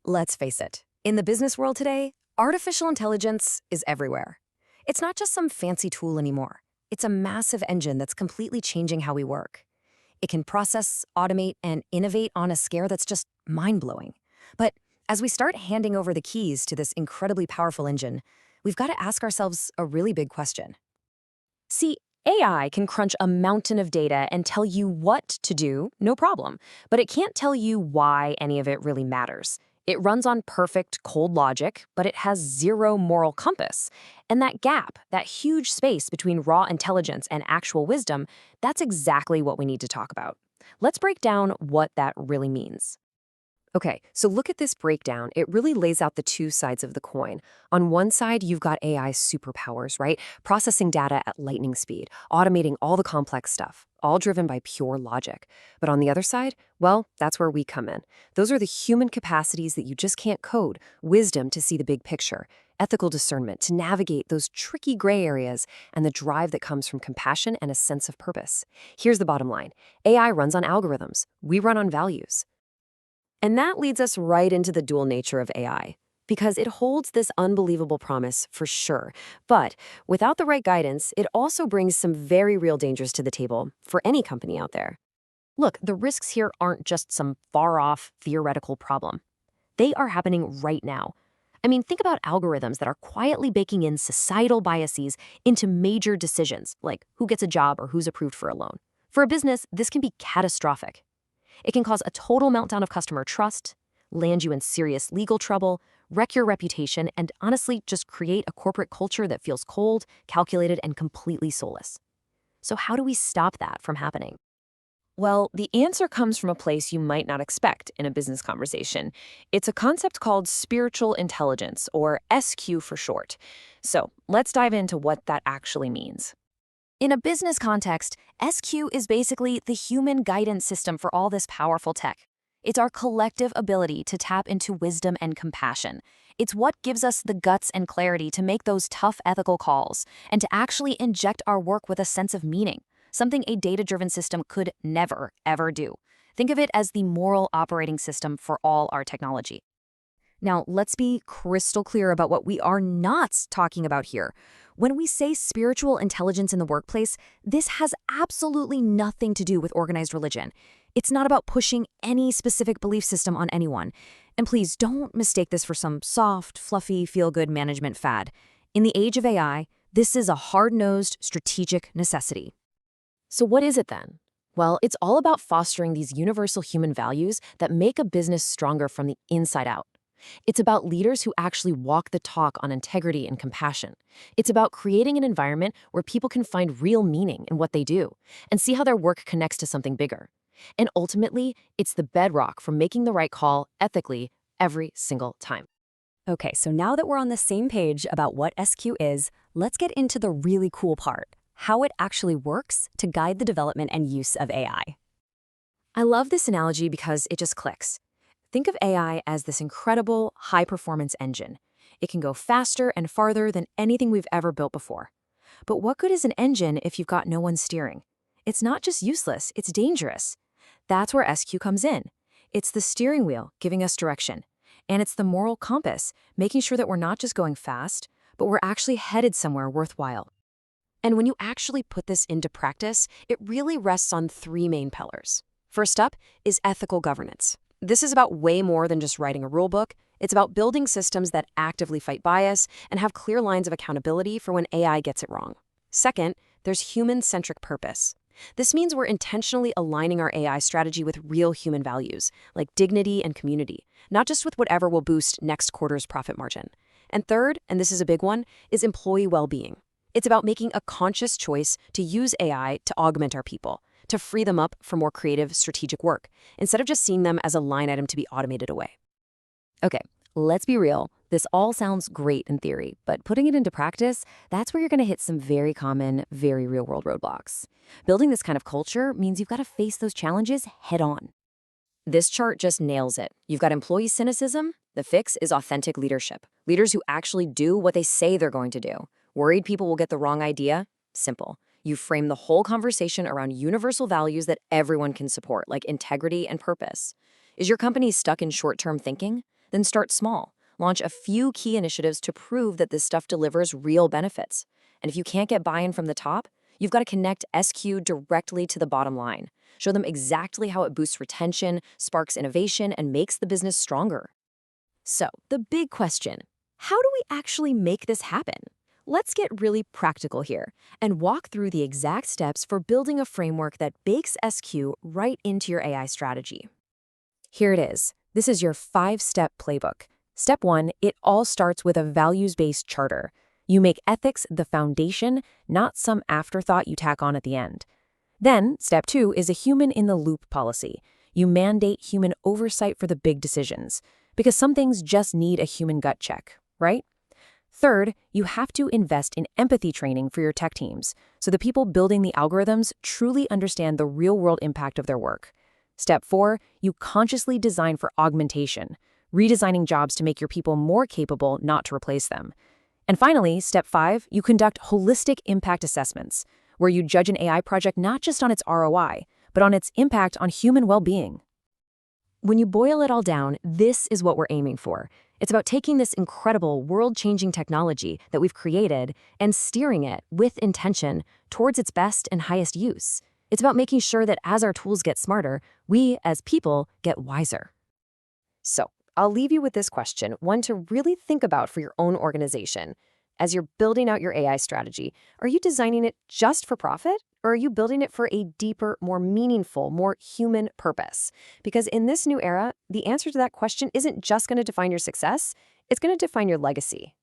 Let's face it, in the business world today, artificial intelligence is everywhere. It's not just some fancy tool anymore. It's a massive engine that's completely changing how we work. It can process, automate, and innovate on a scale that's just mind-blowing. But as we start handing over the keys to this incredibly powerful engine, we've got to ask ourselves a really big question. See, AI can crunch a mountain of data and tell you what to do, no problem, but it can't tell you why any of it really matters. It runs on perfect, cold logic, but it has zero moral compass. And that gap, that huge space between raw intelligence and actual wisdom, that's exactly what we need to talk about. Let's break down what that really means. Okay, so look at this breakdown. It really lays out the two sides of the coin. On one side, you've got AI superpowers, right? Processing data at lightning speed, automating all the complex stuff, all driven by pure logic. But on the other side, well, that's where we come in. Those are the human capacities that you just can't code, wisdom to see the big picture, ethical discernment to navigate those tricky gray areas, and the drive that comes from compassion and a sense of purpose. Here's the bottom line. AI runs on algorithms. We run on values. And that leads us right into the dual nature of AI, because it holds this unbelievable promise for sure. But without the right guidance, it also brings some very real dangers to the table for any company out there. Look, the risks here aren't just some far-off theoretical problem. They are happening right now. I mean, think about algorithms that are quietly baking in societal biases into major decisions, like who gets a job or who's approved for a loan. For a business, this can be catastrophic. It can cause a total meltdown of customer trust, land you in serious legal trouble, wreck your reputation, and honestly just create a corporate culture that feels cold, calculated, and completely soulless. So how do we stop that from happening? Well, the answer comes from a place you might not expect in a business conversation. It's a concept called spiritual intelligence, or SQ for short. So let's dive into what that actually means. In a business context, SQ is basically the human guidance system for all this powerful tech. It's our collective ability to tap into wisdom and compassion. It's what gives us the guts and clarity to make those tough ethical calls and to actually inject our work with a sense of meaning, something a data-driven system could never, ever do. Think of it as the moral operating system for all our technology. Now, let's be crystal clear about what we are not talking about here. When we say spiritual intelligence in the workplace, this has absolutely nothing to do with organized religion. It's not about pushing any specific belief system on anyone. And please don't mistake this for some soft, fluffy, feel-good management fad. In the age of AI, this is a hard-nosed, strategic necessity. So what is it then? Well, it's all about fostering these universal human values that make a business stronger from the inside out. It's about leaders who actually walk the talk on integrity and compassion. It's about creating an environment where people can find real meaning in what they do and see how their work connects to something bigger. And ultimately, it's the bedrock for making the right call ethically every single time. Okay, so now that we're on the same page about what SQ is, let's get into the really cool part, how it actually works to guide the development and use of AI. I love this analogy because it just clicks. Think of AI as this incredible, high-performance engine. It can go faster and farther than anything we've ever built before. But what good is an engine if you've got no one steering? It's not just useless, it's dangerous. That's where SQ comes in. It's the steering wheel giving us direction. And it's the moral compass, making sure that we're not just going fast, but we're actually headed somewhere worthwhile. And when you actually put this into practice, it really rests on three main pillars. First up is ethical governance. This is about way more than just writing a rule book. It's about building systems that actively fight bias and have clear lines of accountability for when AI gets it wrong. Second, there's human-centric purpose. This means we're intentionally aligning our AI strategy with real human values, like dignity and community, not just with whatever will boost next quarter's profit margin. And third, and this is a big one, is employee well-being. It's about making a conscious choice to use AI to augment our people, to free them up for more creative, strategic work, instead of just seeing them as a line item to be automated away. Okay, let's be real. This all sounds great in theory, but putting it into practice, that's where you're going to hit some very common, very real-world roadblocks. Building this kind of culture means you've got to face those challenges head-on. This chart just nails it. You've got employee cynicism. The fix is authentic leadership. Leaders who actually do what they say they're going to do. Worried people will get the wrong idea? Simple. You frame the whole conversation around universal values that everyone can support, like integrity and purpose. Is your company stuck in short-term thinking? Then start small. Launch a few key initiatives to prove that this stuff delivers real benefits. And if you can't get buy-in from the top, you've got to connect SQ directly to the bottom line. Show them exactly how it boosts retention, sparks innovation, and makes the business stronger. So, the big question, how do we actually make this happen? Let's get really practical here and walk through the exact steps for building a framework that bakes SQ right into your AI strategy. Here it is. This is your 5-step playbook. Step 1, it all starts with a values-based charter. You make ethics the foundation, not some afterthought you tack on at the end. Then, step 2 is a human-in-the-loop policy. You mandate human oversight for the big decisions, because some things just need a human gut check, right? Third, you have to invest in empathy training for your tech teams, so the people building the algorithms truly understand the real-world impact of their work. Step 4, you consciously design for augmentation, redesigning jobs to make your people more capable, not to replace them. And finally, step 5, you conduct holistic impact assessments, where you judge an AI project not just on its ROI, but on its impact on human well-being. When you boil it all down, this is what we're aiming for. It's about taking this incredible, world-changing technology that we've created and steering it with intention towards its best and highest use. It's about making sure that as our tools get smarter, we, as people, get wiser. So, I'll leave you with this question, one to really think about for your own organization. As you're building out your AI strategy, are you designing it just for profit? Or are you building it for a deeper, more meaningful, more human purpose? Because in this new era, the answer to that question isn't just going to define your success, it's going to define your legacy.